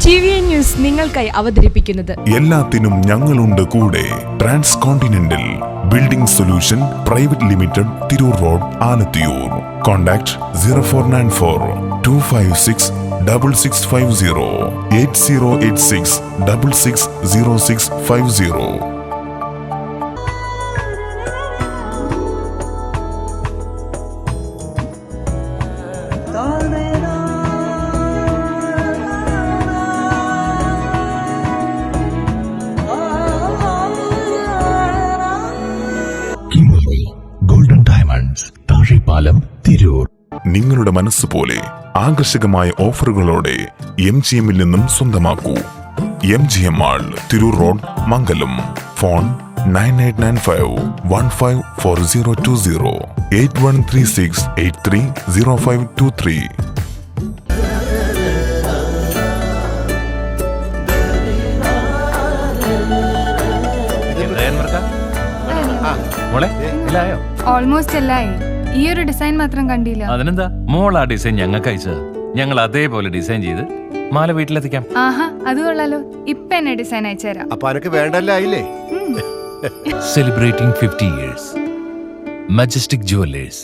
TVN news നിങ്ങൾക്കായി അവതരിപ്പിക്കുന്നത് എല്ലാത്തിനും ഞങ്ങളുണ്ട് കൂടെ. Transcontinental building solution private limited, Tirur road, Alathiyur. Contact 0494 256 6650 8086 660650. Golden diamonds, Thazhepalam, Tirur. നിങ്ങളുടെ മനസ്സുപോലെ ആകർഷകമായ ഓഫറുകളോടെ MGM നിന്നും സ്വന്തമാക്കൂ. MGM mall, Tirur road, Mangalam. Phone 9895154020 8136830523. Almost എല്ലായി. ഈ ഒരു ഡിസൈൻ മാത്രം കണ്ടില്ല. അതിനെന്താ, മോൾ ആ ഡിസൈൻ ഞങ്ങൾക്ക് അയച്ചത്. ഞങ്ങൾ അതേപോലെ ഡിസൈൻ ചെയ്ത് മാല വീട്ടിലെത്തിക്കാം. ആഹാ, അത് കൊള്ളാലോ. ഇപ്പൊ എന്നെ ഡിസൈൻ അയച്ചുതരാം. അപ്പൊ അനക്ക് വേണ്ടല്ലേ? Celebrating 50 years. Majestic jewellers.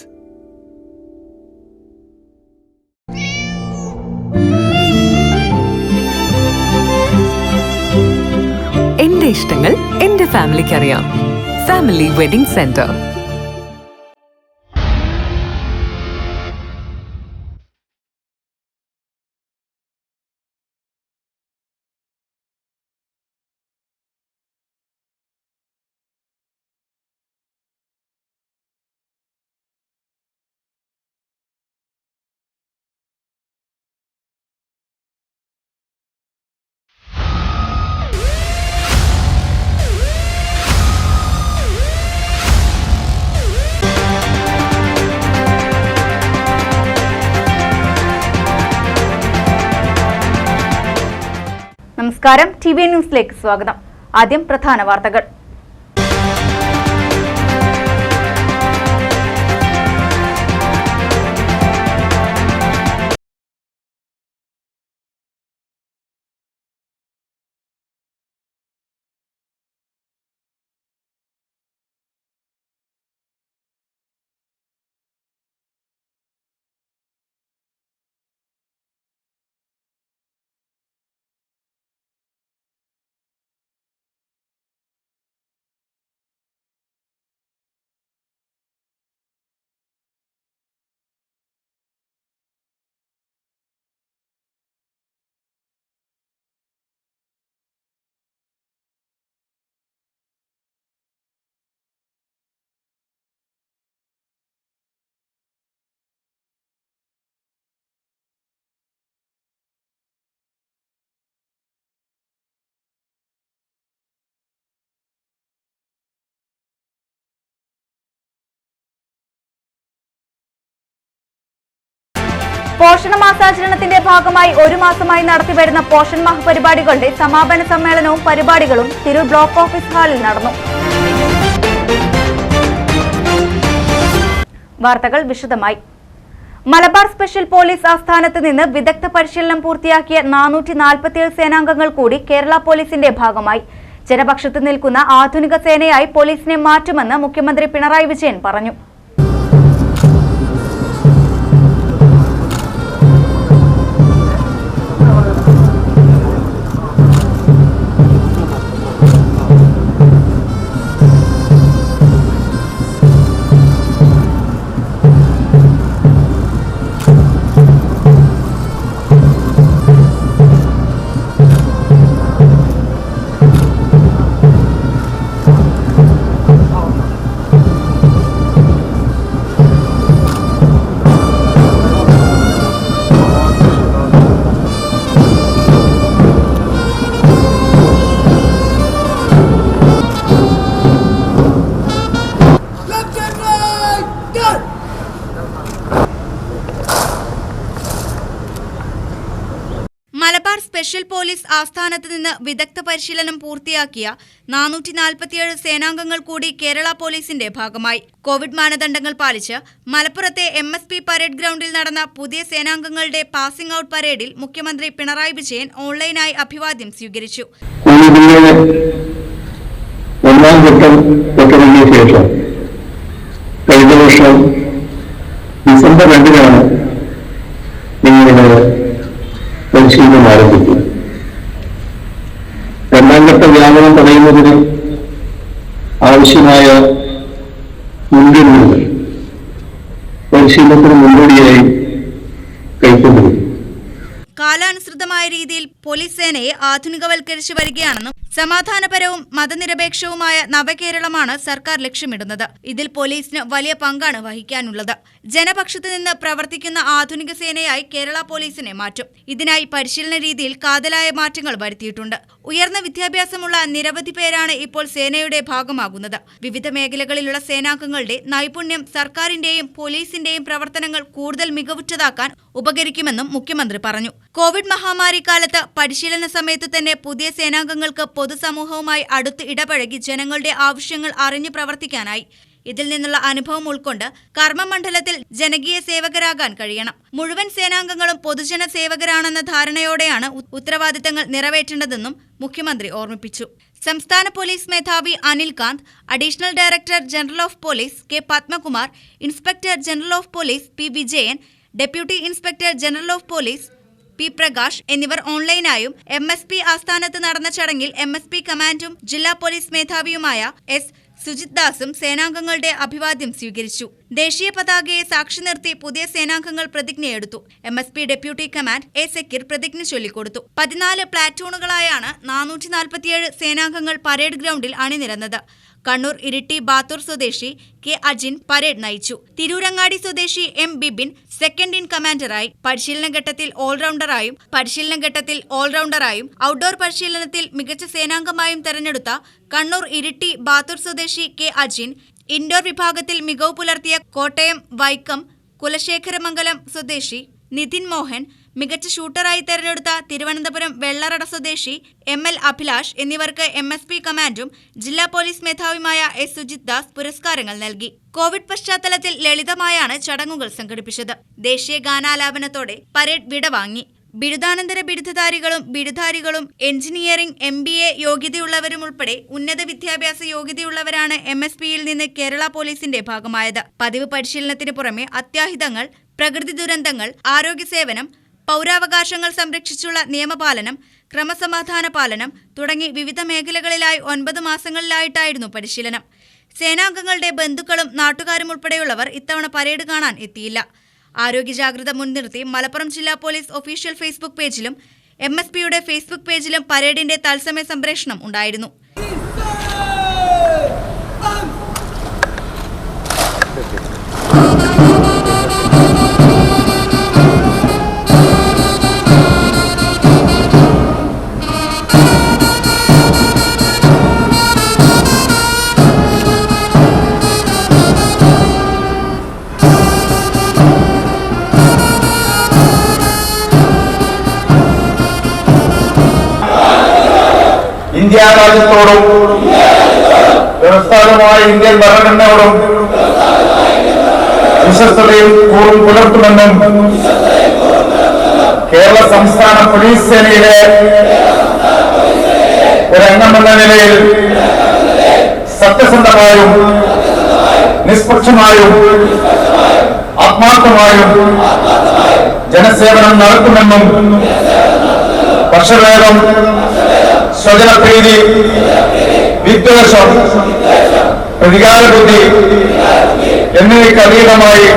എന്റെ ഇഷ്ടങ്ങൾ എന്റെ ഫാമിലിക്ക് അറിയാം. Family wedding centre. നമസ്കാരം, TVN ന്യൂസിലേക്ക് സ്വാഗതം. ആദ്യം പ്രധാന വാർത്തകൾ. പോഷണ മാസാചരണത്തിന്റെ ഭാഗമായി ഒരു മാസമായി നടത്തിവരുന്ന പോഷൺ മാഹ് പരിപാടികളുടെ സമാപന സമ്മേളനവും പരിപാടികളും തിരൂർ ബ്ലോക്ക് ഓഫീസ് ഹാളിൽ നടന്നു. വാർത്തകൾ വിശദമായി. മലബാർ സ്പെഷ്യൽ പോലീസ് ആസ്ഥാനത്ത് നിന്ന് വിദഗ്ധ പരിശീലനം പൂർത്തിയാക്കിയ 447 സേനാംഗങ്ങൾ കൂടി കേരള പോലീസിന്റെ ഭാഗമായി. ജനപക്ഷത്ത് നിൽക്കുന്ന ആധുനിക സേനയായി പോലീസിനെ മാറ്റുമെന്ന് മുഖ്യമന്ത്രി പിണറായി വിജയൻ പറഞ്ഞു. മലബാർ സ്പെഷ്യൽ പോലീസ് ആസ്ഥാനത്ത് നിന്ന് വിദഗ്ധ പരിശീലനം പൂർത്തിയാക്കിയ 447 സേനാംഗങ്ങൾ കൂടി കേരള പോലീസിന്റെ ഭാഗമായി. കോവിഡ് മാനദണ്ഡങ്ങൾ പാലിച്ച് മലപ്പുറത്തെ MSP പരേഡ് ഗ്രൗണ്ടിൽ നടന്ന പുതിയ സേനാംഗങ്ങളുടെ പാസിംഗ് ഔട്ട് പരേഡിൽ മുഖ്യമന്ത്രി പിണറായി വിജയൻ ഓൺലൈനായി അഭിവാദ്യം സ്വീകരിച്ചു. ഒന്നാം ഘട്ടം തുടങ്ങിയ ശേഷം കഴിഞ്ഞ വർഷം ഡിസംബർ 2-നാണ് നിങ്ങളുടെ പരിശീലനം ആരംഭിച്ചത്. രണ്ടാം ഘട്ട വ്യാപനം തടയുന്നതിന് ആവശ്യമായ മുൻകരുതലുകൾ പരിശീലനത്തിന് മുന്നോടിയായി കൈക്കൊണ്ടിരുന്നു. കാലാനുസൃതമായ രീതിയിൽ പോലീസ് സേനയെ ആധുനികവൽക്കരിച്ചു വരികയാണെന്നും സമാധാനപരവും മതനിരപേക്ഷവുമായ നവകേരളമാണ് സർക്കാർ ലക്ഷ്യമിടുന്നത്. ഇതിൽ പോലീസിന് വലിയ പങ്കാണ് വഹിക്കാനുള്ളത്. ജനപക്ഷത്തു നിന്ന് പ്രവർത്തിക്കുന്ന ആധുനിക സേനയായി കേരള പോലീസിനെ മാറ്റും. ഇതിനായി പരിശീലന രീതിയിൽ കാതലായ മാറ്റങ്ങൾ വരുത്തിയിട്ടുണ്ട്. ഉയർന്ന വിദ്യാഭ്യാസമുള്ള നിരവധി പേരാണ് ഇപ്പോൾ സേനയുടെ ഭാഗമാകുന്നത്. വിവിധ മേഖലകളിലുള്ള സേനാംഗങ്ങളുടെ നൈപുണ്യം സർക്കാരിന്റെയും പോലീസിന്റെയും പ്രവർത്തനങ്ങൾ കൂടുതൽ മികവുറ്റതാക്കാൻ ഉപകരിക്കുമെന്നും മുഖ്യമന്ത്രി പറഞ്ഞു. കോവിഡ് മഹാമാരി കാലത്ത് പരിശീലന സമയത്ത് തന്നെ പുതിയ സേനാംഗങ്ങൾക്ക് പൊതുസമൂഹവുമായി അടുത്ത് ഇടപഴകി ജനങ്ങളുടെ ആവശ്യങ്ങൾ അറിഞ്ഞു പ്രവർത്തിക്കാനായി. ഇതിൽ നിന്നുള്ള അനുഭവം ഉൾക്കൊണ്ട് കർമ്മമണ്ഡലത്തിൽ ജനകീയ സേവകരാകാൻ കഴിയണം. മുഴുവൻ സേനാംഗങ്ങളും പൊതുജന സേവകരാണെന്ന ധാരണയോടെയാണ് ഉത്തരവാദിത്തങ്ങൾ നിറവേറ്റേണ്ടതെന്നും മുഖ്യമന്ത്രി ഓർമ്മിപ്പിച്ചു. സംസ്ഥാന പോലീസ് മേധാവി Anil Kant, additional director general of police K Padmakumar, inspector general of police P Vijayan, deputy inspector general of police P Prakash എന്നിവർ ഓൺലൈനായും MSP ആസ്ഥാനത്ത് നടന്ന ചടങ്ങിൽ MSP കമാൻഡും ജില്ലാ പോലീസ് മേധാവിയുമായ S. സുജിത് ദാസും സേനാംഗങ്ങളുടെ അഭിവാദ്യം സ്വീകരിച്ചു. ദേശീയ പതാകയെ സാക്ഷി നിർത്തി പുതിയ സേനാംഗങ്ങൾ പ്രതിജ്ഞയെടുത്തു. MSP deputy command A. Zakir പ്രതിജ്ഞ ചൊല്ലിക്കൊടുത്തു. 14 പ്ലാറ്റൂണുകളായാണ് 447 സേനാംഗങ്ങൾ പരേഡ് ഗ്രൗണ്ടിൽ അണിനിരന്നത്. കണ്ണൂർ ഇരിട്ടി ബാത്തൂർ സ്വദേശി കെ അജിൻ പരേഡ് നയിച്ചു. തിരൂരങ്ങാടി സ്വദേശി M. ബിബിൻ സെക്കൻഡ് ഇൻ കമാൻഡറായി. പരിശീലന ഘട്ടത്തിൽ ഓൾറൗണ്ടറായും ഔട്ട്ഡോർ പരിശീലനത്തിൽ മികച്ച സേനാംഗമായും തെരഞ്ഞെടുത്ത കണ്ണൂർ ഇരിട്ടി ബാത്തൂർ സ്വദേശി കെ അജിൻ, ഇൻഡോർ വിഭാഗത്തിൽ മികവ് പുലർത്തിയ കോട്ടയം വൈക്കം കുലശേഖരമംഗലം സ്വദേശി നിതിൻ മോഹൻ, മികച്ച ഷൂട്ടറായി തെരഞ്ഞെടുത്ത തിരുവനന്തപുരം വെള്ളറട സ്വദേശി ML അഭിലാഷ് എന്നിവർക്ക് MSP കമാൻഡും ജില്ലാ പോലീസ് മേധാവിയുമായ S. സുജിത് ദാസ് പുരസ്കാരങ്ങൾ നൽകി. കോവിഡ് പശ്ചാത്തലത്തിൽ ലളിതമായാണ് ചടങ്ങുകൾ സംഘടിപ്പിച്ചത്. ദേശീയ ഗാനാലാപനത്തോടെ പരേഡ് വിടവാങ്ങി. ബിരുദാനന്തര ബിരുദധാരികളും എഞ്ചിനീയറിംഗ് MBA യോഗ്യതയുള്ളവരും ഉൾപ്പെടെ ഉന്നത വിദ്യാഭ്യാസ യോഗ്യതയുള്ളവരാണ് MSPയിൽ നിന്ന് കേരള പോലീസിന്റെ ഭാഗമായത്. പതിവ് പരിശീലനത്തിന് പുറമെ അത്യാഹിതങ്ങൾ, പ്രകൃതി ദുരന്തങ്ങൾ, ആരോഗ്യ സേവനം, പൗരാവകാശങ്ങൾ സംരക്ഷിച്ചുള്ള നിയമപാലനം, ക്രമസമാധാന പാലനം തുടങ്ങി വിവിധ മേഖലകളിലായി 9 മാസങ്ങളിലായിട്ടായിരുന്നു പരിശീലനം. സേനാംഗങ്ങളുടെ ബന്ധുക്കളും നാട്ടുകാരും ഉൾപ്പെടെയുള്ളവർ ഇത്തവണ പരേഡ് കാണാൻ എത്തിയില്ല. ആരോഗ്യ ജാഗ്രത മുൻനിർത്തി മലപ്പുറം ജില്ലാ പോലീസ് ഒഫീഷ്യൽ ഫേസ്ബുക്ക് പേജിലും MSPയുടെ ഫേസ്ബുക്ക് പേജിലും പരേഡിന്റെ തത്സമയ സംപ്രേഷണം ഉണ്ടായിരുന്നു. ഇന്ത്യ രാജ്യത്തോടും വ്യവസ്ഥാപകമായ ഇന്ത്യൻ ഭരണഘടനയോടും വിശ്വസ്തതയും കൂറും പുലർത്തുമെന്നും കേരള സംസ്ഥാന പോലീസ് സേനയിലെ ഒരംഗമെന്ന നിലയിൽ സത്യസന്ധമായും നിഷ്പക്ഷമായും ആത്മാർത്ഥമായും ജനസേവനം നടത്തുമെന്നും വർഷവേഗം സ്വജനപ്രീതി, വിദ്വേഷം, പ്രതികാരബുദ്ധി എന്നിവയ്ക്ക് അതീതമായി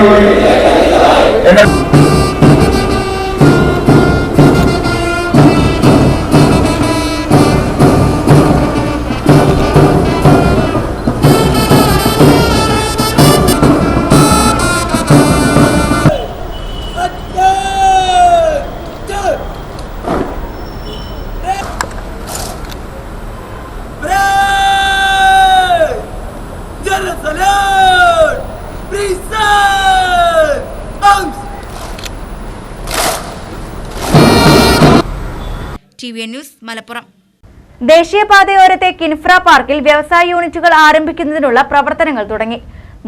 TVN ന്യൂസ് മലപ്പുറം. ദേശീയപാതയോരത്തെ കിൻഫ്ര പാർക്കിൽ വ്യവസായ യൂണിറ്റുകൾ ആരംഭിക്കുന്നതിനുള്ള പ്രവർത്തനങ്ങൾ തുടങ്ങി.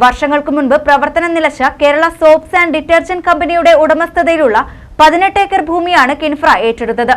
വർഷങ്ങൾക്ക് മുൻപ് പ്രവർത്തനം നിലച്ച കേരള സോപ്സ് ആൻഡ് ഡിറ്റർജന്റ് കമ്പനിയുടെ ഉടമസ്ഥതയിലുള്ള 18 ഏക്കർ ഭൂമിയാണ് കിൻഫ്ര ഏറ്റെടുത്തത്.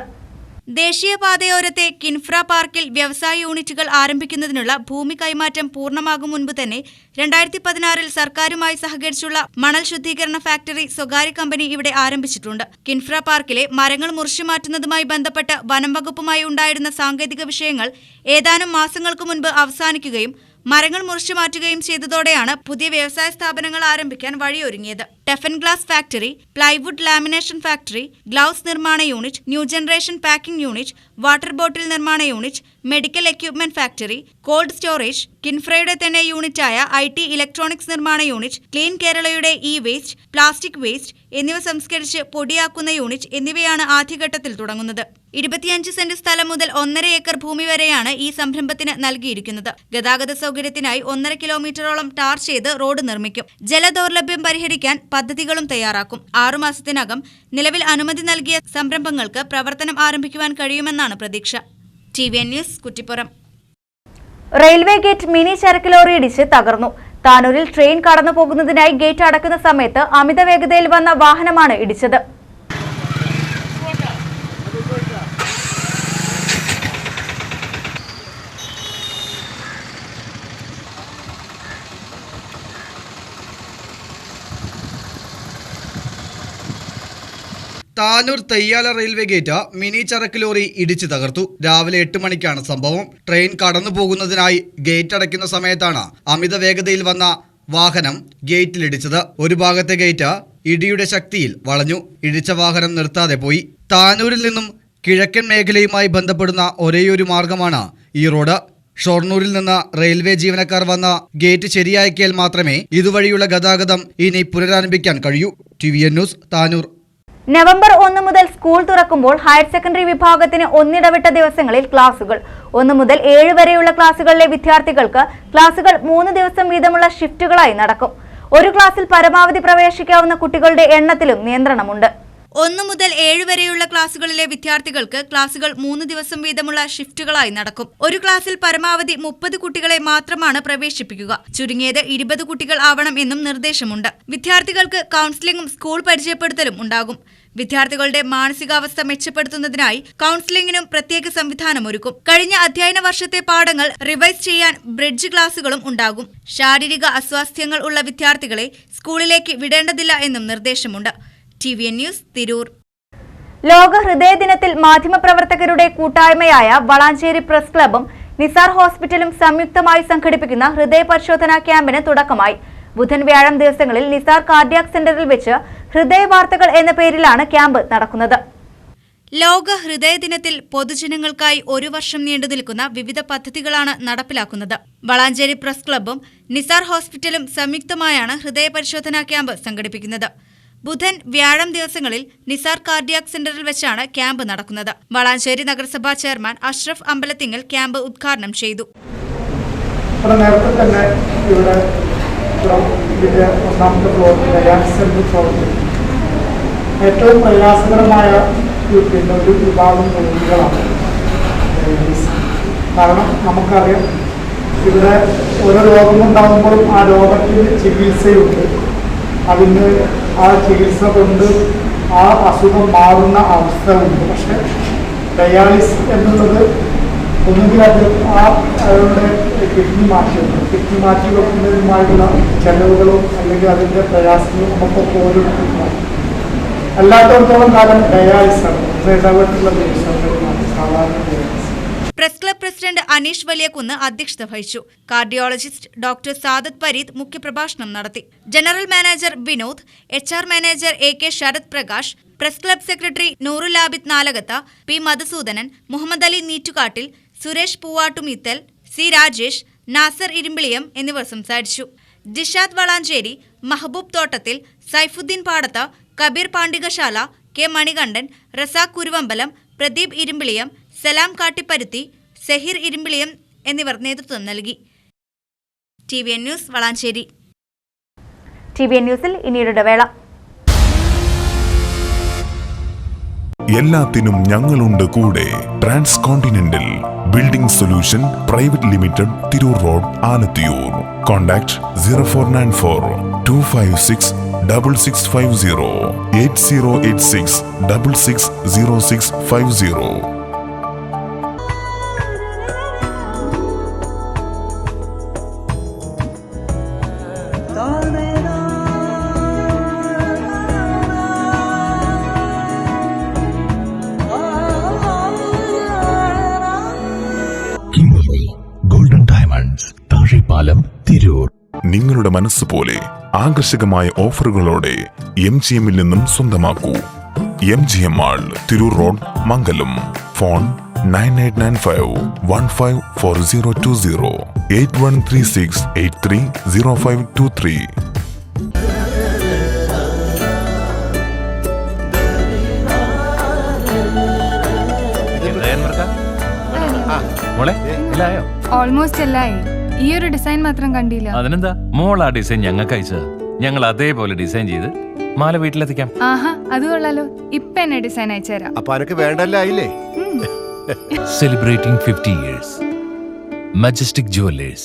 ദേശീയപാതയോരത്തെ കിൻഫ്ര പാർക്കിൽ വ്യവസായ യൂണിറ്റുകൾ ആരംഭിക്കുന്നതിനുള്ള ഭൂമി കൈമാറ്റം പൂർണ്ണമാകും മുൻപ് തന്നെ 2016 സർക്കാരുമായി സഹകരിച്ചുള്ള മണൽ ശുദ്ധീകരണ ഫാക്ടറി സ്വകാര്യ കമ്പനി ഇവിടെ ആരംഭിച്ചിട്ടുണ്ട്. കിൻഫ്ര പാർക്കിലെ മരങ്ങൾ മുറിച്ചുമാറ്റുന്നതുമായി ബന്ധപ്പെട്ട് വനം വകുപ്പുമായി ഉണ്ടായിരുന്ന സാങ്കേതിക വിഷയങ്ങൾ ഏതാനും മാസങ്ങൾക്ക് മുൻപ് അവസാനിക്കുകയും മരങ്ങൾ മുറിച്ചുമാറ്റുകയും ചെയ്തതോടെയാണ് പുതിയ വ്യവസായ സ്ഥാപനങ്ങൾ ആരംഭിക്കാൻ വഴിയൊരുങ്ങിയത്. ടെഫൻ glass factory, plywood lamination factory, gloves നിർമ്മാണ unit, new generation packing unit, water bottle നിർമ്മാണ unit, medical equipment factory, cold storage, കിൻഫ്രയുടെ തന്നെ യൂണിറ്റായ IT ഇലക്ട്രോണിക്സ് നിർമ്മാണ യൂണിറ്റ്, ക്ലീൻ കേരളയുടെ വേസ്റ്റ്, പ്ലാസ്റ്റിക് വേസ്റ്റ് എന്നിവ സംസ്കരിച്ച് പൊടിയാക്കുന്ന യൂണിറ്റ് എന്നിവയാണ് ആദ്യഘട്ടത്തിൽ തുടങ്ങുന്നത്. 25 സെന്റ് സ്ഥലം മുതൽ 1.5 ഏക്കർ ഭൂമി വരെയാണ് ഈ സംരംഭത്തിന് നൽകിയിരിക്കുന്നത്. ഗതാഗത സൗകര്യത്തിനായി 1.5 കിലോമീറ്ററോളം ടാർ ചെയ്ത് റോഡ് നിർമ്മിക്കും. ജലദൗർലഭ്യം പരിഹരിക്കാൻ പദ്ധതികളും തയ്യാറാക്കും. 6 മാസത്തിനകം നിലവിൽ അനുമതി നൽകിയ സംരംഭങ്ങൾക്ക് പ്രവർത്തനം ആരംഭിക്കുവാൻ കഴിയുമെന്നാണ് പ്രതീക്ഷ. TVN news Kuttippuram. Railway gate mini ചരക്ക് ലോറി ഇടിച്ച് തകർന്നു. താനൂരിൽ ട്രെയിൻ കടന്നു പോകുന്നതിനായി ഗേറ്റ് അടക്കുന്ന സമയത്ത് അമിത വേഗതയിൽ വന്ന വാഹനമാണ് ഇടിച്ചത്. Tanur Theyyala railway gate mini ചരക്ക് ലോറി ഇടിച്ചു തകർത്തു. രാവിലെ 8 മണിക്കാണ് സംഭവം. ട്രെയിൻ കടന്നു പോകുന്നതിനായി ഗേറ്റ് അടയ്ക്കുന്ന സമയത്താണ് അമിത വേഗതയിൽ വന്ന വാഹനം ഗേറ്റിലിടിച്ചത്. ഒരു ഭാഗത്തെ ഗേറ്റ് ഇടിയുടെ ശക്തിയിൽ വളഞ്ഞു. ഇടിച്ച വാഹനം നിർത്താതെ പോയി. താനൂരിൽ നിന്നും കിഴക്കൻ മേഖലയുമായി ബന്ധപ്പെടുന്ന ഒരേയൊരു മാർഗമാണ് ഈ റോഡ്. ഷൊർണൂരിൽ നിന്ന് റെയിൽവേ ജീവനക്കാർ വന്ന ഗേറ്റ് ശരിയാക്കിയാൽ മാത്രമേ ഇതുവഴിയുള്ള ഗതാഗതം ഇനി പുനരാരംഭിക്കാൻ കഴിയൂ. TVN news Tanur. നവംബർ 1 മുതൽ സ്കൂൾ തുറക്കുമ്പോൾ ഹയർ സെക്കൻഡറി വിഭാഗത്തിന് ഒന്നിടവിട്ട ദിവസങ്ങളിൽ ക്ലാസുകൾ. 1 മുതൽ 7 വരെയുള്ള ക്ലാസുകളിലെ വിദ്യാർത്ഥികൾക്ക് ക്ലാസുകൾ 3 ദിവസം വീതമുള്ള ഷിഫ്റ്റുകളായി നടക്കും. ഒരു ക്ലാസ്സിൽ പരമാവധി പ്രവേശിക്കാവുന്ന കുട്ടികളുടെ എണ്ണത്തിലും നിയന്ത്രണമുണ്ട്. 1 മുതൽ 7 വരെയുള്ള ക്ലാസുകളിലെ വിദ്യാർത്ഥികൾക്ക് ക്ലാസുകൾ 3 ദിവസം വീതമുള്ള ഷിഫ്റ്റുകളായി നടക്കും. ഒരു ക്ലാസ്സിൽ പരമാവധി 30 കുട്ടികളെ മാത്രമാണ് പ്രവേശിപ്പിക്കുക. ചുരുങ്ങിയത് 20 കുട്ടികൾ ആവണം എന്നും നിർദ്ദേശമുണ്ട്. വിദ്യാർത്ഥികൾക്ക് കൗൺസിലിംഗും സ്കൂൾ പരിചയപ്പെടുത്തലും ഉണ്ടാകും. വിദ്യാർത്ഥികളുടെ മാനസികാവസ്ഥ മെച്ചപ്പെടുത്തുന്നതിനായി കൗൺസിലിംഗിനും പ്രത്യേക സംവിധാനമൊരുക്കും. കഴിഞ്ഞ അധ്യയന വർഷത്തെ പാഠങ്ങൾ റിവൈസ് ചെയ്യാൻ ബ്രിഡ്ജ് ക്ലാസുകളും ഉണ്ടാകും. ശാരീരിക അസ്വാസ്ഥ്യങ്ങൾ ഉള്ള വിദ്യാർത്ഥികളെ സ്കൂളിലേക്ക് വിടേണ്ടതില്ല എന്നും നിർദ്ദേശമുണ്ട്. TVN news Tirur. ലോക ഹൃദയ ദിനത്തിൽ മാധ്യമപ്രവർത്തകരുടെ കൂട്ടായ്മയായ വളാഞ്ചേരി പ്രസ് ക്ലബും നിസാർ ഹോസ്പിറ്റലും സംയുക്തമായി സംഘടിപ്പിക്കുന്ന ഹൃദയ പരിശോധനാ ക്യാമ്പിന് തുടക്കമായി. ബുധൻ വ്യാഴം ദിവസങ്ങളിൽ നിസാർ കാർഡിയാക് സെന്ററിൽ വെച്ച് ഹൃദയ വാർത്തകൾ എന്ന പേരിലാണ് ക്യാമ്പ് നടക്കുന്നത്. ലോക ഹൃദയ ദിനത്തിൽ പൊതുജനങ്ങൾക്കായി 1 വർഷം നീണ്ടു നിൽക്കുന്ന വിവിധ പദ്ധതികളാണ് നടപ്പിലാക്കുന്നത്. വളാഞ്ചേരി പ്രസ് ക്ലബും നിസാർ ഹോസ്പിറ്റലും സംയുക്തമായാണ് ഹൃദയ പരിശോധനാ ക്യാമ്പ് സംഘടിപ്പിക്കുന്നത്. ബുധൻ വ്യാഴം ദിവസങ്ങളിൽ നിസാർ കാർഡിയാക് സെന്ററിൽ വെച്ചാണ് ക്യാമ്പ് നടക്കുന്നത്. വളാഞ്ചേരി നഗരസഭാ ചെയർമാൻ അഷ്റഫ് അമ്പലത്തിങ്ങൽ ക്യാമ്പ് ഉദ്ഘാടനം ചെയ്തു. നേരത്തെ തന്നെ ഇവിടെ ഒന്നാമത്തെ ഫ്ലോറിൽ ഡയാലിസിസ് സെന്റർ പ്രവർത്തിക്കുന്നു. ഏറ്റവും പ്രയാസകരമായ ഒരു വിഭാഗം രോഗികളാണ്. കാരണം നമുക്കറിയാം ഇവിടെ ഓരോ രോഗമുണ്ടാകുമ്പോഴും ആ രോഗത്തിന് ചികിത്സയുണ്ട്. അതിന് ആ ചികിത്സ കൊണ്ട് ആ അസുഖം മാറുന്ന അവസ്ഥ ഉണ്ട്. പക്ഷെ ഡയാലിസിസ് എന്നുള്ളത് ഒന്നുകിൽ അത് അവരുടെ കിഡ്നി മാറ്റി വെക്കുന്നതുമായിട്ടുള്ള ചെലവുകളോ അല്ലെങ്കിൽ അതിൻ്റെ പ്രയാസങ്ങളോ നമുക്കൊക്കെ ഓരോരുത്തർക്കും അല്ലാത്തടത്തോളം കാലം ഡയാലിസാണ് ഇടപെട്ടുള്ള ദിവസങ്ങളിലാണ് സാധാരണ dialysis. Press club president Anish Valiyakunnu അധ്യക്ഷത വഹിച്ചു. കാർഡിയോളജിസ്റ്റ് ഡോക്ടർ സാദത്ത് പരീദ് മുഖ്യപ്രഭാഷണം നടത്തി. General manager Vinod, HR manager AK Sarath Prakash, press club secretary Noorul Abid Nalakath, P Madhusoodanan, Muhammad Ali Neettukattil, Suresh പൂവാട്ടുമിത്തൽ, C Rajesh, Nasar Irimbiliyam എന്നിവർ സംസാരിച്ചു. ജിഷാദ് വളാഞ്ചേരി, മഹബൂബ് തോട്ടത്തിൽ, സൈഫുദ്ദീൻ പാടത്ത, കബീർ പാണ്ഡികശാല, K മണികണ്ഠൻ, റസാഖ് കുരുവമ്പലം, പ്രദീപ് ഇരുമ്പിളിയം, സലാം കാട്ടിപ്പരുത്തി, സഹീർ ഇരുമ്പിളിയം എന്നിവർ നേതൃത്വം നൽകി. TVN news Valanchery. TVN ന്യൂസിൽ ഇനിയൊരു ഇടവേള. എല്ലാത്തിനും ഞങ്ങളുണ്ട് കൂടെ. Trans continental building solution private limited, Tirur road, Alathiyur. Contact 0494-256-6650, 8086-660650. Golden diamonds, Thazhepalam, Tirur. നിങ്ങളുടെ മനസ്സ് പോലെ ആകർഷകമായ ഓഫറുകളോടെ MGMൽ നിന്നും സ്വന്തമാക്കൂ. MGM mall, Tirur road, Mangalam. Phone 9895-154020, 8136830523. മോളെ എല്ലായോ? ഓൾമോസ്റ്റ് എല്ലായി. ഈ ഒരു ഡിസൈൻ മാത്രം കണ്ടില്ല. അതിനെന്താ, മോൾ ആ ഡിസൈൻ ഞങ്ങൾക്ക് അയച്ചതാ. ഞങ്ങൾ അതേപോലെ ഡിസൈൻ ചെയ്ത് മാല വീട്ടിലെത്തിക്കാം. ആഹാ, അത് കൊള്ളാലോ. ഇപ്പൊ എന്നെ ഡിസൈൻ അയച്ചുതരാം. അപ്പൊ അനക്ക് വേണ്ടല്ലേ? Celebrating 50 years. Majestic Jewelers.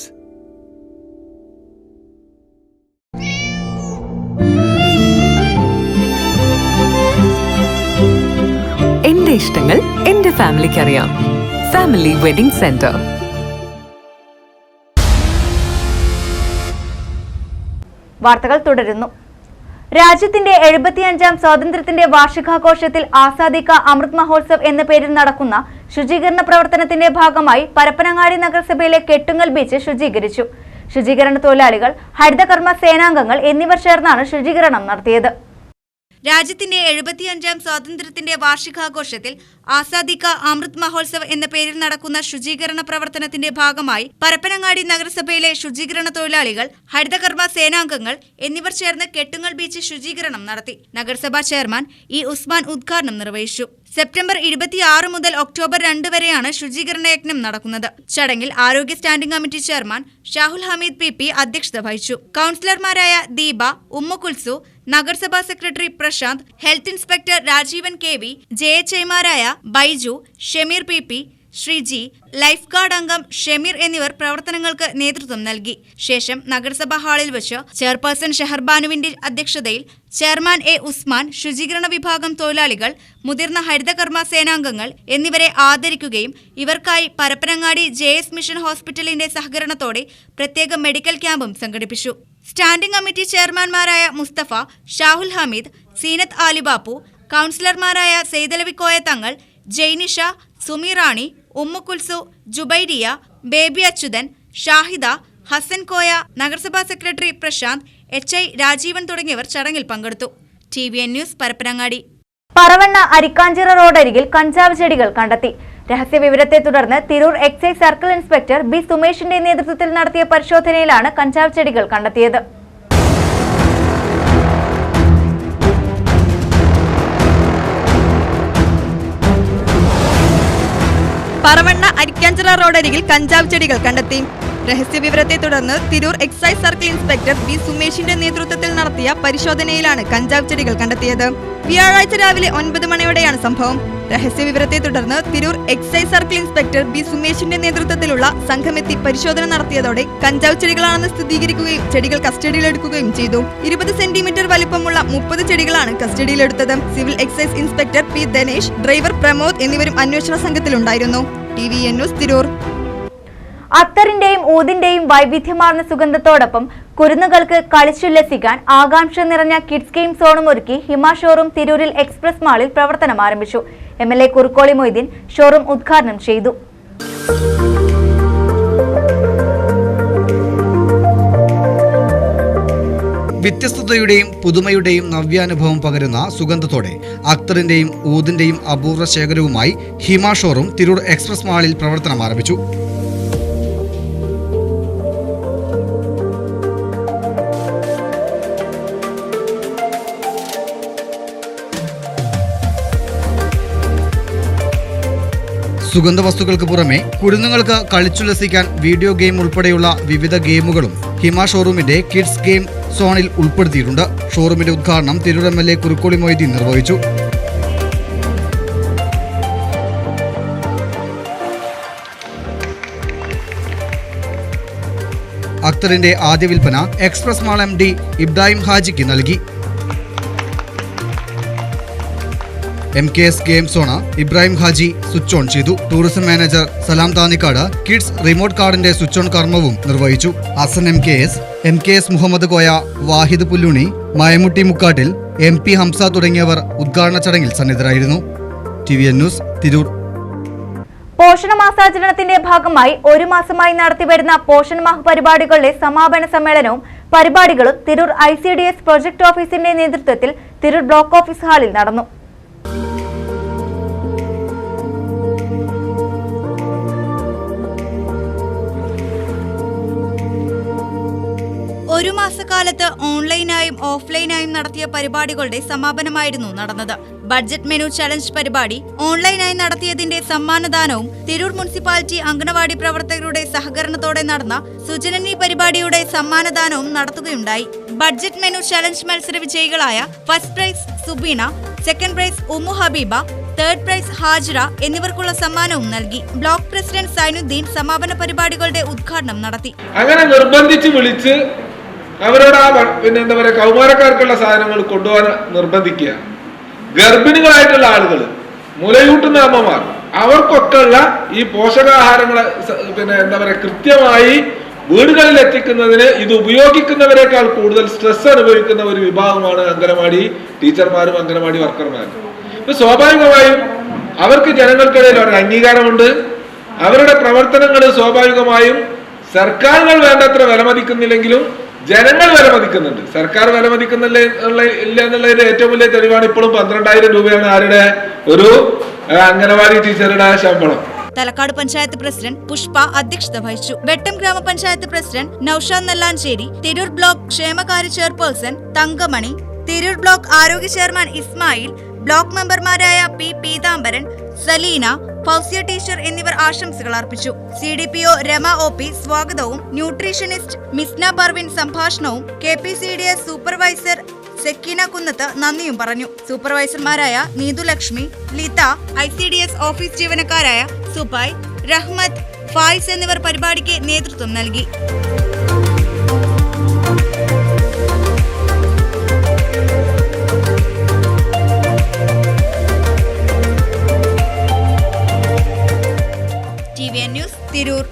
എന്റെ ഇഷ്ടങ്ങൾ എന്റെ ഫാമിലിക്ക് അറിയാം. Family wedding centre. വാർത്തകൾ തുടരുന്നു. രാജ്യത്തിന്റെ 75ാം സ്വാതന്ത്ര്യത്തിന്റെ വാർഷികാഘോഷത്തിൽ ആസാദി കാ അമൃത് മഹോത്സവ് എന്ന പേരിൽ നടക്കുന്ന ശുചീകരണ പ്രവർത്തനത്തിന്റെ ഭാഗമായി പരപ്പനങ്ങാടി നഗരസഭയിലെ കെട്ടുങ്ങൽ ബീച്ച് ശുചീകരിച്ചു. ശുചീകരണ തൊഴിലാളികൾ, ഹരിതകർമ്മ സേനാംഗങ്ങൾ എന്നിവർ ചേർന്നാണ് ശുചീകരണം നടത്തിയത്. രാജ്യത്തിന്റെ 75ാം സ്വാതന്ത്ര്യത്തിന്റെ വാർഷികാഘോഷത്തിൽ ആസാദി കാ അമൃത് മഹോത്സവ് എന്ന പേരിൽ നടക്കുന്ന ശുചീകരണ പ്രവർത്തനത്തിന്റെ ഭാഗമായി പരപ്പനങ്ങാടി നഗരസഭയിലെ ശുചീകരണ തൊഴിലാളികൾ, ഹരിതകർമ്മ സേനാംഗങ്ങൾ എന്നിവർ ചേർന്ന് കെട്ടുങ്ങൽ ബീച്ച് ശുചീകരണം നടത്തി. നഗരസഭാ ചെയർമാൻ ഇ ഉസ്മാൻ ഉദ്ഘാടനം നിർവഹിച്ചു. സെപ്റ്റംബർ 26 മുതൽ ഒക്ടോബർ 2 വരെയാണ് ശുചീകരണ യജ്ഞം നടക്കുന്നത്. ചടങ്ങിൽ ആരോഗ്യ standing committee chairman Shahul Hameed PP അധ്യക്ഷത വഹിച്ചു. കൌൺസിലർമാരായ ദീപ, ഉമ്മുകുൽസു, നഗരസഭാ secretary Prashanth, health inspector Rajeevan KV, JHIമാരായ Baiju, Shameer PP, Sreeji, life guard അംഗം ഷമീർ എന്നിവർ പ്രവർത്തനങ്ങൾക്ക് നേതൃത്വം നൽകി. ശേഷം നഗരസഭാ ഹാളിൽ വെച്ച് ചെയർപേഴ്സൺ ഷെഹർബാനുവിന്റെ അധ്യക്ഷതയിൽ ചെയർമാൻ എ ഉസ്മാൻ ശുചീകരണ വിഭാഗം തൊഴിലാളികൾ, മുതിർന്ന ഹരിതകർമ്മ സേനാംഗങ്ങൾ എന്നിവരെ ആദരിക്കുകയും ഇവർക്കായി പരപ്പനങ്ങാടി JS മിഷൻ ഹോസ്പിറ്റലിന്റെ സഹകരണത്തോടെ പ്രത്യേക മെഡിക്കൽ ക്യാമ്പും സംഘടിപ്പിച്ചു. സ്റ്റാൻഡിംഗ് കമ്മിറ്റി ചെയർമാൻമാരായ മുസ്തഫ, ഷാഹുൽ ഹമീദ്, സീനത്ത് ആലിബാപ്പു, കൌൺസിലർമാരായ സെയ്തലവിക്കോയ തങ്ങൾ, ജൈനിഷ, സുമിറാണി, ഉമ്മുകുൽസു, ജുബൈരിയ, ബേബി അച്യുതൻ, ഷാഹിദ, ഹസൻ കോയ, നഗരസഭാ സെക്രട്ടറി പ്രശാന്ത്, HI രാജീവൻ തുടങ്ങിയവർ ചടങ്ങിൽ പങ്കെടുത്തു. TVN news, Parappanangadi. പറവണ്ണ അരിക്കാഞ്ചിറ റോഡരികിൽ കഞ്ചാവ് ചെടികൾ കണ്ടെത്തി. രഹസ്യവിവരത്തെ തുടർന്ന് Tirur excise circle inspector B സുമേഷിന്റെ നേതൃത്വത്തിൽ നടത്തിയ പരിശോധനയിലാണ് കഞ്ചാവ് ചെടികൾ കണ്ടെത്തിയത്. പറവണ്ണ അരിക്കാഞ്ചിറ റോഡരികിൽ കഞ്ചാവ് ചെടികൾ കണ്ടെത്തി. രഹസ്യവിവരത്തെ തുടർന്ന് Tirur excise circle inspector B സുമേഷിന്റെ നേതൃത്വത്തിൽ നടത്തിയ പരിശോധനയിലാണ് കഞ്ചാവ് ചെടികൾ കണ്ടെത്തിയത്. വ്യാഴാഴ്ച രാവിലെ 9 മണിയോടെയാണ് സംഭവം. രഹസ്യവിവരത്തെ തുടർന്ന് Tirur excise circle inspector B സുമേഷിന്റെ നേതൃത്വത്തിലുള്ള സംഘമെത്തി പരിശോധന നടത്തിയതോടെ കഞ്ചാവ് ചെടികളാണെന്ന് സ്ഥിരീകരിക്കുകയും ചെടികൾ കസ്റ്റഡിയിലെടുക്കുകയും ചെയ്തു. 20 സെന്റിമീറ്റർ വലിപ്പമുള്ള 30 ചെടികളാണ് കസ്റ്റഡിയിലെടുത്തത്. Civil excise inspector P Dhanesh, driver Pramod എന്നിവരും അന്വേഷണ സംഘത്തിലുണ്ടായിരുന്നു. TVN news, Tirur. അത്തറിന്റെയും ഊതിന്റെയും വൈവിധ്യമാർന്ന സുഗന്ധത്തോടൊപ്പം കുരുന്നുകൾക്ക് കളിച്ചുല്ലസിക്കാൻ ആകാംക്ഷ നിറഞ്ഞ കിഡ്സ് ഗെയിം സോണും ഒരുക്കി ഹിമ ഷോറൂം തിരൂരിൽ എക്സ്പ്രസ് മാളിൽ പ്രവർത്തനം ആരംഭിച്ചു. MLA കുറുക്കോളി മൊയ്തീൻ ഷോറൂം ഉദ്ഘാടനം ചെയ്തു. വ്യത്യസ്തതയുടെയും പുതുമയുടെയും നവ്യാനുഭവം പകരുന്ന സുഗന്ധത്തോടെ അക്തറിന്റെയും ഊതിന്റെയും അപൂർവ ശേഖരവുമായി ഹിമ ഷോറൂം തിരൂർ എക്സ്പ്രസ് മാളിൽ പ്രവർത്തനം ആരംഭിച്ചു. സുഗന്ധവസ്തുക്കൾക്ക് പുറമെ കുരുന്നുകൾക്ക് കളിച്ചുല്ലസിക്കാൻ വീഡിയോ ഗെയിം ഉൾപ്പെടെയുള്ള വിവിധ ഗെയിമുകളും ഹിമ ഷോറൂമിന്റെ കിഡ്സ് ഗെയിം സോണിൽ ഉൾപ്പെടുത്തിയിട്ടുണ്ട്. ഷോറൂമിന്റെ ഉദ്ഘാടനം തിരൂർ MLA കുറുക്കോളി മൊയ്തീൻ നിർവഹിച്ചു. അക്തറിന്റെ ആദ്യ വിൽപ്പന എക്സ്പ്രസ് മാൾ MD ഇബ്രാഹിം ഹാജിക്ക് നൽകി. MKS game zone Ibrahim Haji switch on ചെയ്തു. Tourism manager Salam Thannikkad kids remote കാർഡിന്റെ സ്വിച്ച് ഓൺ കർമ്മവും നിർവഹിച്ചു. ഹസൻ MKS മുഹമ്മദ് കോയ, വാഹിദ് പുല്ലുണി, മയമുട്ടി മുക്കാട്ടിൽ, MP ഹംസ തുടങ്ങിയവർ ഉദ്ഘാടന ചടങ്ങിൽ സന്നിധരായിരുന്നു. TVN news Tirur. പോഷണ മാസാചരണത്തിന്റെ ഭാഗമായി ഒരു മാസമായി നടത്തിവരുന്ന പോഷൺ മാഹ് പരിപാടികളുടെ സമാപന സമ്മേളനവും പരിപാടികളും തിരൂർ ICDS പ്രൊജക്ട് ഓഫീസിന്റെ നേതൃത്വത്തിൽ തിരൂർ ബ്ലോക്ക് ഓഫീസ് ഹാളിൽ നടന്നു. ഒരു മാസക്കാലത്ത് ഓൺലൈനായും ഓഫ്ലൈനായും നടത്തിയ പരിപാടികളുടെ സമാപനമായിരുന്നു നടന്നത്. ബഡ്ജറ്റ് മെനു ചലഞ്ച് പരിപാടി ഓൺലൈനായി നടത്തിയതിന്റെ സമ്മാനദാനവും തിരൂർ മുനിസിപ്പാലിറ്റി അംഗനവാടി പ്രവർത്തകരുടെ സഹകരണത്തോടെ നടന്ന സുജനനി പരിപാടിയുടെ സമ്മാനദാനവും നടത്തുകയുണ്ടായി. ബഡ്ജറ്റ് മെനു ചലഞ്ച് മത്സര വിജയികളായ first prize Subeena, second prize Ummu Habeeba, third prize Hajira എന്നിവർക്കുള്ള സമ്മാനവും നൽകി. ബ്ലോക്ക് പ്രസിഡന്റ് സൈനുദ്ദീൻ സമാപന പരിപാടികളുടെ ഉദ്ഘാടനം നടത്തി. അങ്ങനെ നിർബന്ധിച്ച് വിളിച്ച് അവരോട് എന്താ പറയുക, കൗമാരക്കാർക്കുള്ള സാധനങ്ങൾ കൊണ്ടുപോകാൻ നിർബന്ധിക്കുക. ഗർഭിണികളായിട്ടുള്ള ആളുകൾ, മുലയൂട്ടുന്ന അമ്മമാർ, അവർക്കൊക്കെ ഉള്ള ഈ പോഷകാഹാരങ്ങളെ എന്താ പറയുക കൃത്യമായി വീടുകളിൽ എത്തിക്കുന്നതിന് ഇത് ഉപയോഗിക്കുന്നവരെക്കാൾ കൂടുതൽ സ്ട്രെസ് അനുഭവിക്കുന്ന ഒരു വിഭാഗമാണ് അംഗനവാടി ടീച്ചർമാരും അംഗനവാടി വർക്കർമാരും. ഇപ്പൊ സ്വാഭാവികമായും അവർക്ക് ജനങ്ങൾക്കിടയിൽ ഒരു അംഗീകാരമുണ്ട്. അവരുടെ പ്രവർത്തനങ്ങൾ സ്വാഭാവികമായും സർക്കാരുകൾ വേണ്ടത്ര വിലമതിക്കുന്നില്ലെങ്കിലും ജനങ്ങൾ വിലമതിക്കുന്നുണ്ട്. സർക്കാർ വിലമതിക്കുന്നില്ല എന്നുള്ളതിന്റെ ഏറ്റവും വലിയ തെളിവാണ് ഇപ്പോഴും 12,000 രൂപയാണ് ആരുടെ ഒരു അംഗനവാടി ടീച്ചറുടെ ശമ്പളം. തലക്കാട് പഞ്ചായത്ത് പ്രസിഡന്റ് പുഷ്പ അധ്യക്ഷത വഹിച്ചു. വെട്ടം ഗ്രാമപഞ്ചായത്ത് പ്രസിഡന്റ് നൌഷാദ് നല്ലാഞ്ചേരി, തിരൂർ ബ്ലോക്ക് ക്ഷേമകാര്യ ചെയർപേഴ്സൺ തങ്കമണി, തിരൂർ ബ്ലോക്ക് ആരോഗ്യ ചെയർമാൻ ഇസ്മായിൽ, ബ്ലോക്ക് മെമ്പർമാരായ P. പീതാംബരൻ, സലീന, ഫൗസിയ ടീച്ചർ എന്നിവർ ആശംസകൾ അർപ്പിച്ചു. CDPO രമ OP സ്വാഗതവും ന്യൂട്രീഷനിസ്റ്റ് മിസ്ന പർവിൻ സംഭാഷണവും KPCDS സൂപ്പർവൈസർ സെക്കീന കുന്നത്ത് നന്ദിയും പറഞ്ഞു. സൂപ്പർവൈസർമാരായ നീതുലക്ഷ്മി, ലീത, ICDS ഓഫീസ് ജീവനക്കാരായ സുബൈ, റഹ്മത്ത്, ഫായിസ് എന്നിവർ പരിപാടിക്ക് നേതൃത്വം നൽകി. TVN news Tirur.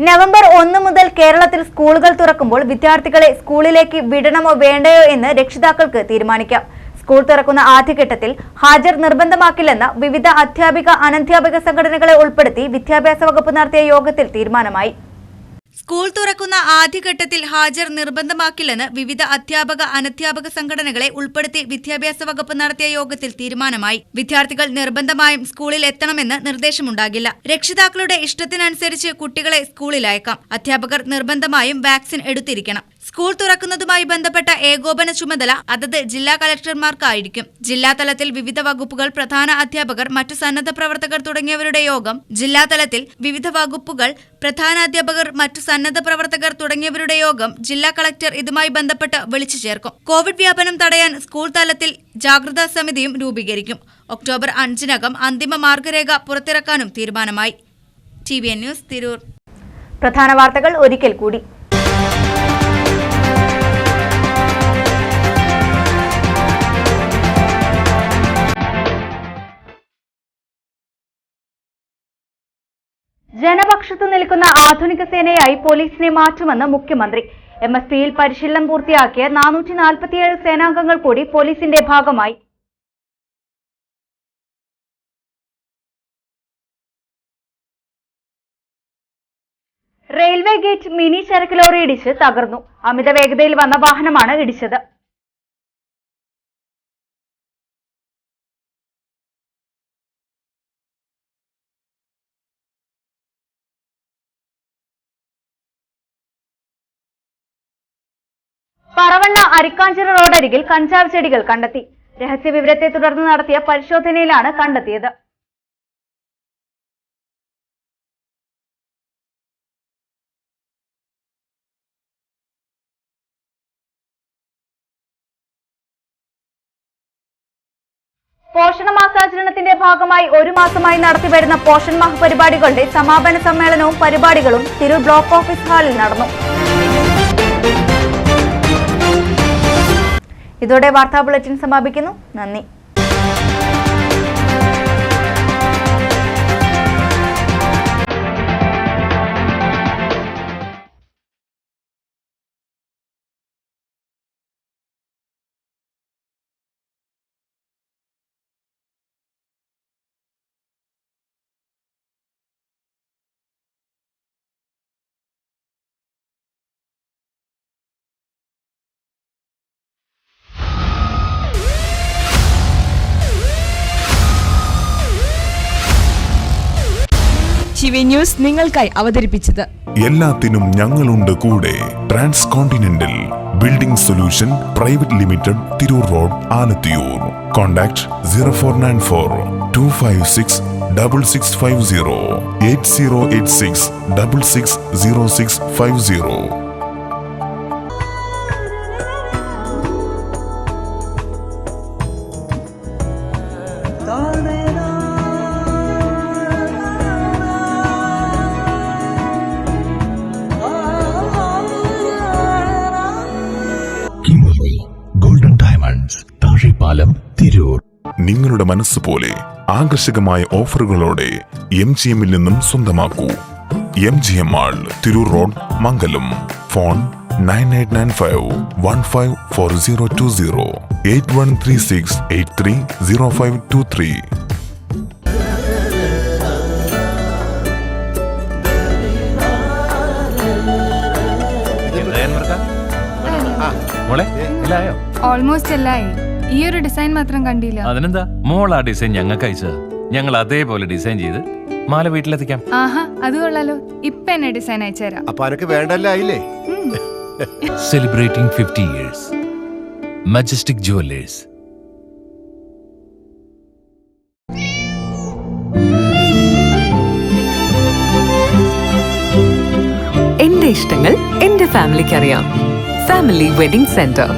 നവംബർ 1 മുതൽ കേരളത്തിൽ സ്കൂളുകൾ തുറക്കുമ്പോൾ വിദ്യാർത്ഥികളെ സ്കൂളിലേക്ക് വിടണമോ വേണ്ടയോ എന്ന് രക്ഷിതാക്കൾക്ക് തീരുമാനിക്കാം. സ്കൂൾ തുറക്കുന്ന ആദ്യഘട്ടത്തിൽ ഹാജർ നിർബന്ധമാക്കില്ലെന്ന് വിവിധ അധ്യാപിക അനധ്യാപക സംഘടനകളെ ഉൾപ്പെടുത്തി വിദ്യാഭ്യാസ വകുപ്പ് നടത്തിയ യോഗത്തിൽ തീരുമാനമായി. സ്കൂൾ തുറക്കുന്ന ആദ്യഘട്ടത്തിൽ ഹാജർ നിർബന്ധമാക്കില്ലെന്ന് വിവിധ അധ്യാപക അനധ്യാപക സംഘടനകളെ ഉൾപ്പെടുത്തി വിദ്യാഭ്യാസ വകുപ്പ് നടത്തിയ യോഗത്തിൽ തീരുമാനമായി. വിദ്യാർത്ഥികൾ നിർബന്ധമായും സ്കൂളിൽ എത്തണമെന്ന് നിർദ്ദേശമുണ്ടാകില്ല. രക്ഷിതാക്കളുടെ ഇഷ്ടത്തിനനുസരിച്ച് കുട്ടികളെ സ്കൂളിൽ അയക്കാം. അധ്യാപകർ നിർബന്ധമായും വാക്സിൻ എടുത്തിരിക്കണം. സ്കൂൾ തുറക്കുന്നതുമായി ബന്ധപ്പെട്ട ഏകോപന ചുമതല അതത് ജില്ലാ കളക്ടർമാർക്കായിരിക്കും. ജില്ലാതലത്തിൽ വിവിധ വകുപ്പുകൾ, പ്രധാന അധ്യാപകർ, മറ്റു സന്നദ്ധ പ്രവർത്തകർ തുടങ്ങിയവരുടെ യോഗം, ജില്ലാതലത്തിൽ വിവിധ വകുപ്പുകൾ, പ്രധാന അധ്യാപകർ, മറ്റു സന്നദ്ധ പ്രവർത്തകർ തുടങ്ങിയവരുടെ യോഗം ജില്ലാ കളക്ടർ ഇതുമായി ബന്ധപ്പെട്ട് വിളിച്ചു ചേർക്കും. കോവിഡ് വ്യാപനം തടയാൻ സ്കൂൾ തലത്തിൽ ജാഗ്രതാ സമിതിയും രൂപീകരിക്കും. ഒക്ടോബർ 5-നകം അന്തിമ മാർഗരേഖ പുറത്തിറക്കാനും തീരുമാനമായി. TVN news Tirur. പ്രധാന വാർത്തകൾ ഒരിക്കൽ കൂടി. ജനപക്ഷത്തു നിൽക്കുന്ന ആധുനിക സേനയായി പോലീസിനെ മാറ്റുമെന്ന് മുഖ്യമന്ത്രി. MSPയിൽ പരിശീലനം പൂർത്തിയാക്കിയ 447 സേനാംഗങ്ങൾ കൂടി പോലീസിന്റെ ഭാഗമായി. റെയിൽവേ ഗേറ്റ് മിനി ചരക്ക് ലോറി ഇടിച്ച് തകർന്നു. അമിത വേഗതയിൽ വന്ന വാഹനമാണ് ഇടിച്ചത്. പറവണ്ണ അരിക്കാഞ്ചിറ റോഡരികിൽ കഞ്ചാവ് ചെടികൾ കണ്ടെത്തി. രഹസ്യവിവരത്തെ തുടർന്ന് നടത്തിയ പരിശോധനയിലാണ് കണ്ടെത്തിയത്. പോഷണ മാസാചരണത്തിന്റെ ഭാഗമായി ഒരു മാസമായി നടത്തിവരുന്ന പോഷൺ മാഹ് പരിപാടികളുടെ സമാപന സമ്മേളനവും പരിപാടികളും തിരൂർ ബ്ലോക്ക് ഓഫീസ് ഹാളിൽ നടന്നു. ഇതോടെ വാർത്താ ബുള്ളറ്റിൻ സമാപിക്കുന്നു. നന്ദി. ചിവി ന്യൂസ് നിങ്ങൾക്കായി അവതരിപ്പിച്ചത് എല്ലാത്തിനും ഞങ്ങളുണ്ട് കൂടെ. Trans continental building solution private limited, Tirur road, Alathiyur. Contact 0494 256 6650 8086 660650. Golden diamonds, Thazhepalam, Tirur. നിങ്ങളുടെ മനസ്സ് പോലെ ആകർഷകമായ ഓഫറുകളോടെ MGMൽ നിന്നും സ്വന്തമാക്കൂ. MGM mall, Tirur road, Mangalam. Phone 9895154020 8136830523. Almost എല്ലായി. ഈ ഒരു ഡിസൈൻ മാത്രം കണ്ടില്ല. അതിനെന്താ, മോൾ ആ ഡിസൈൻ ഞങ്ങൾക്ക് അയച്ചതാ. ഞങ്ങൾ അതേപോലെ ഡിസൈൻ ചെയ്ത് മാല വീട്ടിലെത്തിക്കാം. ആഹാ, അത് കൊള്ളാലോ. ഇപ്പൊ എന്നെ ഡിസൈൻ അയച്ചുതരാം. അപ്പൊ അനക്ക് വേണ്ടല്ലേ? Celebrating 50 years. Majestic Jewelers. എന്റെ ഇഷ്ടങ്ങൾ എന്റെ ഫാമിലിക്ക് അറിയാം. Family wedding centre.